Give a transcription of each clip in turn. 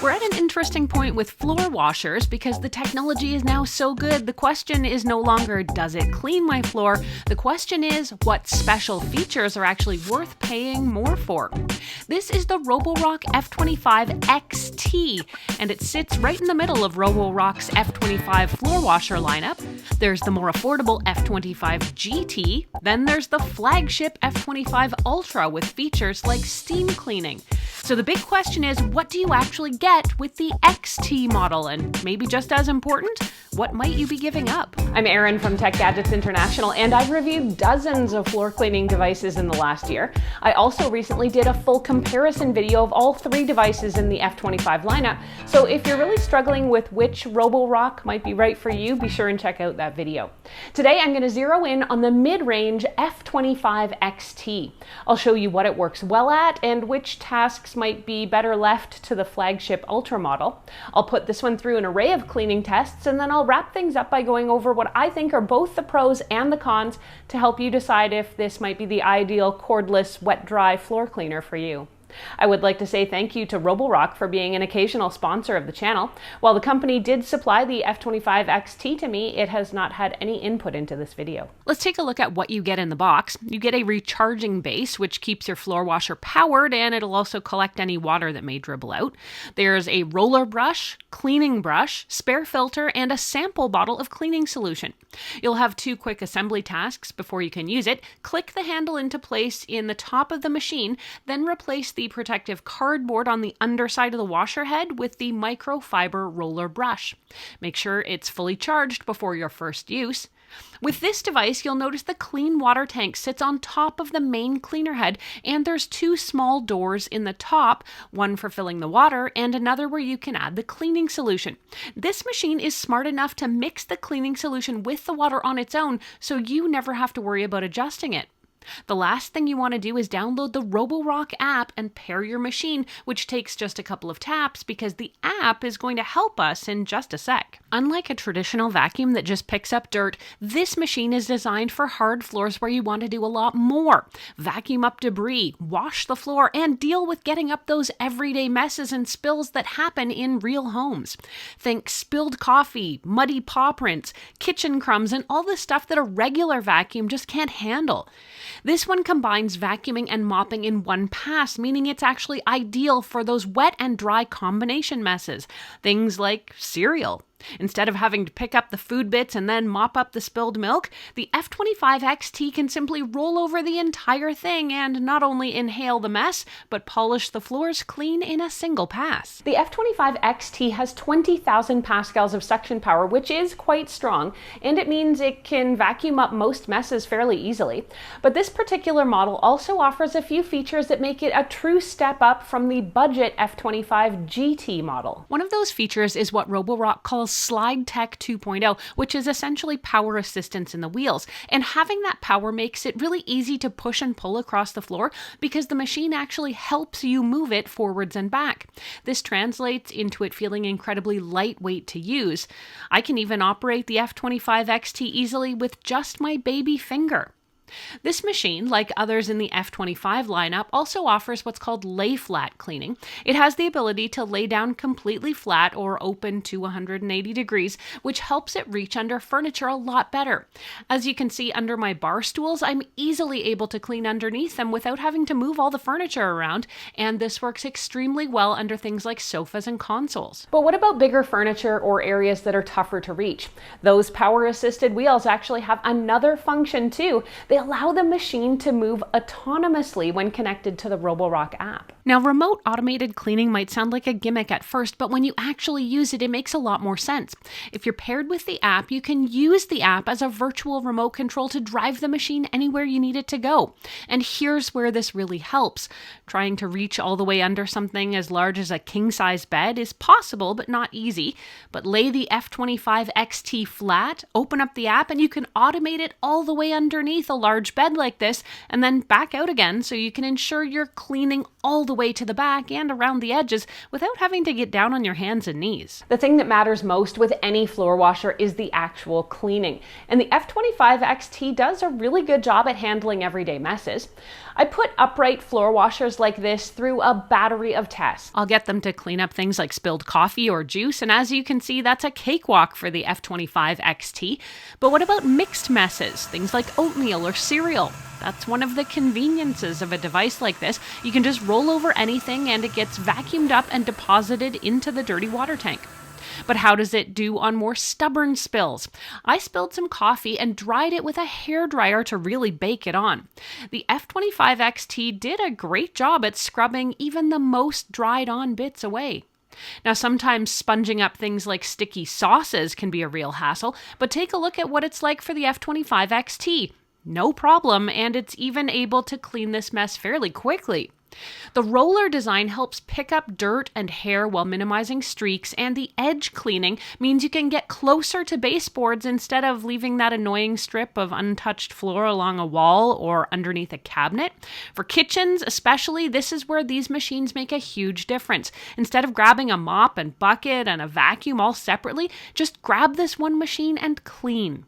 We're at an interesting point with floor washers because the technology is now so good. The question is no longer, does it clean my floor? The question is, what special features are actually worth paying more for? This is the RoboRock F25 XT, and it sits right in the middle of RoboRock's F25 floor washer lineup. There's the more affordable F25 GT, then there's the flagship F25 Ultra with features like steam cleaning. So the big question is, what do you actually get with the XT model? And maybe just as important, what might you be giving up? I'm Erin from Tech Gadgets International, and I've reviewed dozens of floor cleaning devices in the last year. I also recently did a full comparison video of all three devices in the F25 lineup. So if you're really struggling with which RoboRock might be right for you, be sure and check out that video. Today, I'm going to zero in on the mid-range F25 XT. I'll show you what it works well at and which tasks might be better left to the flagship Ultra model. I'll put this one through an array of cleaning tests, and then I'll wrap things up by going over what I think are both the pros and the cons to help you decide if this might be the ideal cordless wet-dry floor cleaner for you. I would like to say thank you to RoboRock for being an occasional sponsor of the channel. While the company did supply the F25 XT to me, it has not had any input into this video. Let's take a look at what you get in the box. You get a recharging base, which keeps your floor washer powered, and it'll also collect any water that may dribble out. There's a roller brush, cleaning brush, spare filter, and a sample bottle of cleaning solution. You'll have two quick assembly tasks before you can use it. Click the handle into place in the top of the machine, then replace the protective cardboard on the underside of the washer head with the microfiber roller brush. Make sure it's fully charged before your first use. With this device, you'll notice the clean water tank sits on top of the main cleaner head, and there's two small doors in the top, one for filling the water and another where you can add the cleaning solution. This machine is smart enough to mix the cleaning solution with the water on its own, so you never have to worry about adjusting it. The last thing you want to do is download the RoboRock app and pair your machine, which takes just a couple of taps because the app is going to help us in just a sec. Unlike a traditional vacuum that just picks up dirt, this machine is designed for hard floors where you want to do a lot more. Vacuum up debris, wash the floor, and deal with getting up those everyday messes and spills that happen in real homes. Think spilled coffee, muddy paw prints, kitchen crumbs, and all the stuff that a regular vacuum just can't handle. This one combines vacuuming and mopping in one pass, meaning it's actually ideal for those wet and dry combination messes. Things like cereal. Instead of having to pick up the food bits and then mop up the spilled milk, the F25 XT can simply roll over the entire thing and not only inhale the mess, but polish the floors clean in a single pass. The F25 XT has 20,000 pascals of suction power, which is quite strong, and it means it can vacuum up most messes fairly easily. But this particular model also offers a few features that make it a true step up from the budget F25 GT model. One of those features is what RoboRock calls Slide Tech 2.0, which is essentially power assistance in the wheels. And having that power makes it really easy to push and pull across the floor because the machine actually helps you move it forwards and back. This translates into it feeling incredibly lightweight to use. I can even operate the F25 XT easily with just my baby finger. This machine, like others in the F25 lineup, also offers what's called lay flat cleaning. It has the ability to lay down completely flat or open to 180 degrees, which helps it reach under furniture a lot better. As you can see under my bar stools, I'm easily able to clean underneath them without having to move all the furniture around, and this works extremely well under things like sofas and consoles. But what about bigger furniture or areas that are tougher to reach? Those power-assisted wheels actually have another function too. They allow the machine to move autonomously when connected to the RoboRock app. Now, remote automated cleaning might sound like a gimmick at first, but when you actually use it, it makes a lot more sense. If you're paired with the app, you can use the app as a virtual remote control to drive the machine anywhere you need it to go. And here's where this really helps. Trying to reach all the way under something as large as a king-size bed is possible, but not easy. But lay the F25 XT flat, open up the app, and you can automate it all the way underneath a large bed like this, and then back out again so you can ensure you're cleaning all the way to the back and around the edges without having to get down on your hands and knees. The thing that matters most with any floor washer is the actual cleaning, and the F25 XT does a really good job at handling everyday messes. I put upright floor washers like this through a battery of tests. I'll get them to clean up things like spilled coffee or juice, and as you can see, that's a cakewalk for the F25 XT. But what about mixed messes? Things like oatmeal or cereal? That's one of the conveniences of a device like this. You can just roll over anything and it gets vacuumed up and deposited into the dirty water tank. But how does it do on more stubborn spills? I spilled some coffee and dried it with a hairdryer to really bake it on. The F25 XT did a great job at scrubbing even the most dried on bits away. Now, sometimes sponging up things like sticky sauces can be a real hassle, but take a look at what it's like for the F25 XT. No problem, and it's even able to clean this mess fairly quickly. The roller design helps pick up dirt and hair while minimizing streaks, and the edge cleaning means you can get closer to baseboards instead of leaving that annoying strip of untouched floor along a wall or underneath a cabinet. For kitchens especially, this is where these machines make a huge difference. Instead of grabbing a mop and bucket and a vacuum all separately, just grab this one machine and clean.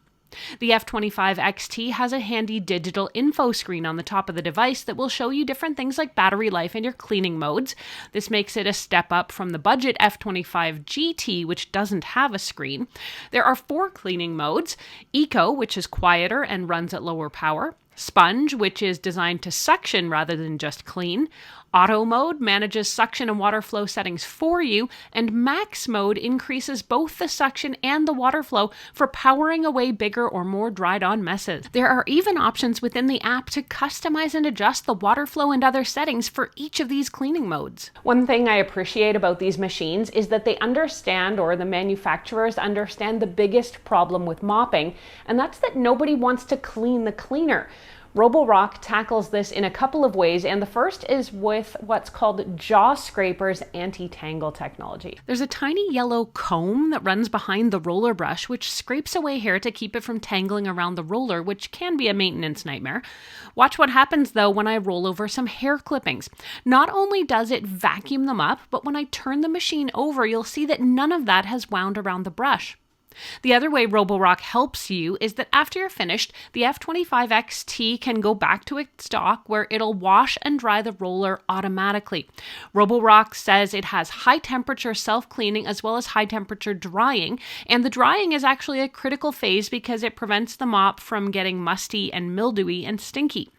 The F25 XT has a handy digital info screen on the top of the device that will show you different things like battery life and your cleaning modes. This makes it a step up from the budget F25 GT, which doesn't have a screen. There are 4 cleaning modes: Eco, which is quieter and runs at lower power; Sponge, which is designed to suction rather than just clean; Auto mode manages suction and water flow settings for you, and Max mode increases both the suction and the water flow for powering away bigger or more dried on messes. There are even options within the app to customize and adjust the water flow and other settings for each of these cleaning modes. One thing I appreciate about these machines is that they understand, or the manufacturers understand, the biggest problem with mopping, and that's that nobody wants to clean the cleaner. RoboRock tackles this in a couple of ways, and the first is with what's called Jaw Scraper's anti-tangle technology. There's a tiny yellow comb that runs behind the roller brush, which scrapes away hair to keep it from tangling around the roller, which can be a maintenance nightmare. Watch what happens, though, when I roll over some hair clippings. Not only does it vacuum them up, but when I turn the machine over, you'll see that none of that has wound around the brush. The other way RoboRock helps you is that after you're finished, the F25 XT can go back to its dock where it'll wash and dry the roller automatically. RoboRock says it has high temperature self-cleaning as well as high temperature drying, and the drying is actually a critical phase because it prevents the mop from getting musty and mildewy and stinky.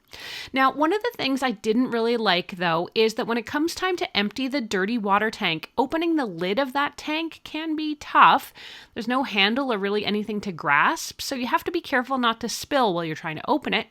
Now, one of the things I didn't really like, though, is that when it comes time to empty the dirty water tank, opening the lid of that tank can be tough. There's no handle or really anything to grasp, so you have to be careful not to spill while you're trying to open it.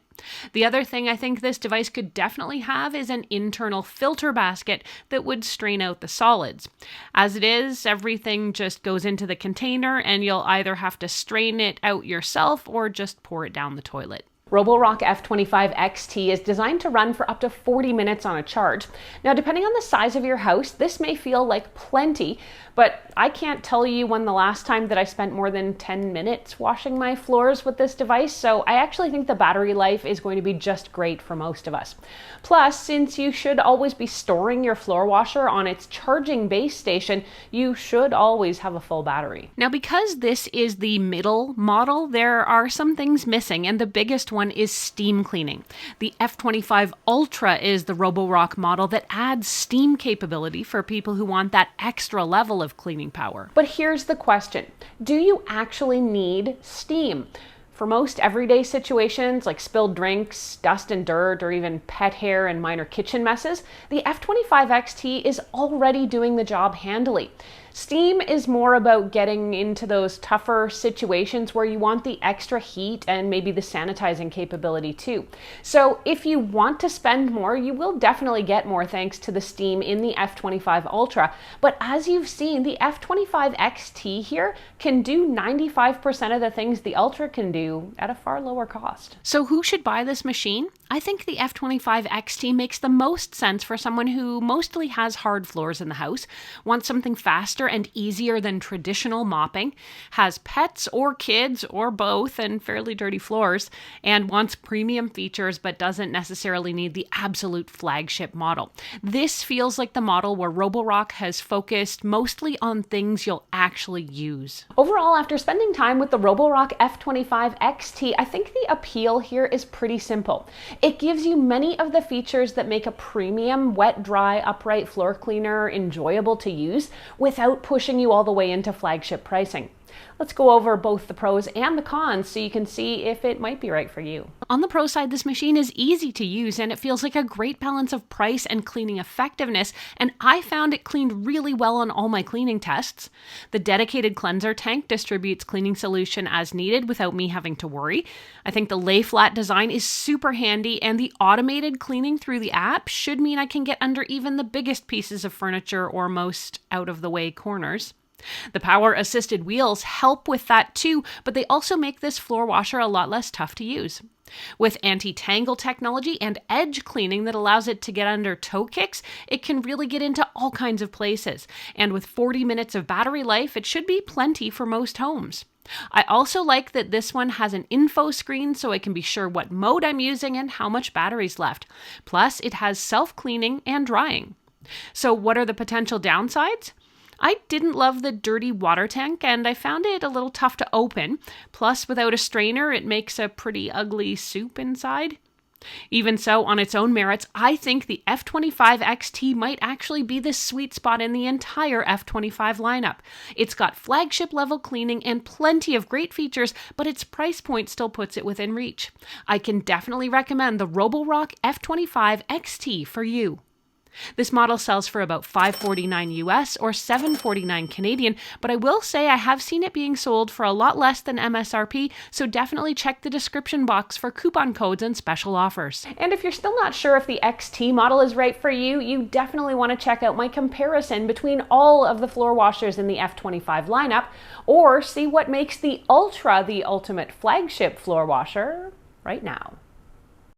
The other thing I think this device could definitely have is an internal filter basket that would strain out the solids. As it is, everything just goes into the container and you'll either have to strain it out yourself or just pour it down the toilet. RoboRock F25 XT is designed to run for up to 40 minutes on a charge. Now, depending on the size of your house, this may feel like plenty, but I can't tell you when the last time that I spent more than 10 minutes washing my floors with this device, so I actually think the battery life is going to be just great for most of us. Plus, since you should always be storing your floor washer on its charging base station, you should always have a full battery. Now, because this is the middle model, there are some things missing, and the biggest one is steam cleaning. The F25 Ultra is the RoboRock model that adds steam capability for people who want that extra level of cleaning power. But here's the question: do you actually need steam? For most everyday situations like spilled drinks, dust and dirt, or even pet hair and minor kitchen messes, the F25 XT is already doing the job handily. Steam is more about getting into those tougher situations where you want the extra heat and maybe the sanitizing capability too. So if you want to spend more, you will definitely get more thanks to the steam in the F25 Ultra. But as you've seen, the F25 XT here can do 95% of the things the Ultra can do at a far lower cost. So who should buy this machine? I think the F25 XT makes the most sense for someone who mostly has hard floors in the house, wants something faster and easier than traditional mopping, has pets or kids or both and fairly dirty floors, and wants premium features but doesn't necessarily need the absolute flagship model. This feels like the model where RoboRock has focused mostly on things you'll actually use. Overall, after spending time with the RoboRock F25 XT, I think the appeal here is pretty simple. It gives you many of the features that make a premium, wet, dry, upright floor cleaner enjoyable to use without pushing you all the way into flagship pricing. Let's go over both the pros and the cons so you can see if it might be right for you. On the pro side, this machine is easy to use and it feels like a great balance of price and cleaning effectiveness, and I found it cleaned really well on all my cleaning tests. The dedicated cleanser tank distributes cleaning solution as needed without me having to worry. I think the lay flat design is super handy, and the automated cleaning through the app should mean I can get under even the biggest pieces of furniture or most out-of-the-way corners. The power-assisted wheels help with that too, but they also make this floor washer a lot less tough to use. With anti-tangle technology and edge cleaning that allows it to get under toe kicks, it can really get into all kinds of places. And with 40 minutes of battery life, it should be plenty for most homes. I also like that this one has an info screen so I can be sure what mode I'm using and how much battery's left. Plus, it has self-cleaning and drying. So what are the potential downsides? I didn't love the dirty water tank, and I found it a little tough to open. Plus, without a strainer, it makes a pretty ugly soup inside. Even so, on its own merits, I think the F25 XT might actually be the sweet spot in the entire F25 lineup. It's got flagship level cleaning and plenty of great features, but its price point still puts it within reach. I can definitely recommend the RoboRock F25 XT for you. This model sells for about $549 US or $749 Canadian, but I will say I have seen it being sold for a lot less than MSRP, so definitely check the description box for coupon codes and special offers. And if you're still not sure if the XT model is right for you, you definitely want to check out my comparison between all of the floor washers in the F25 lineup, or see what makes the Ultra the ultimate flagship floor washer right now.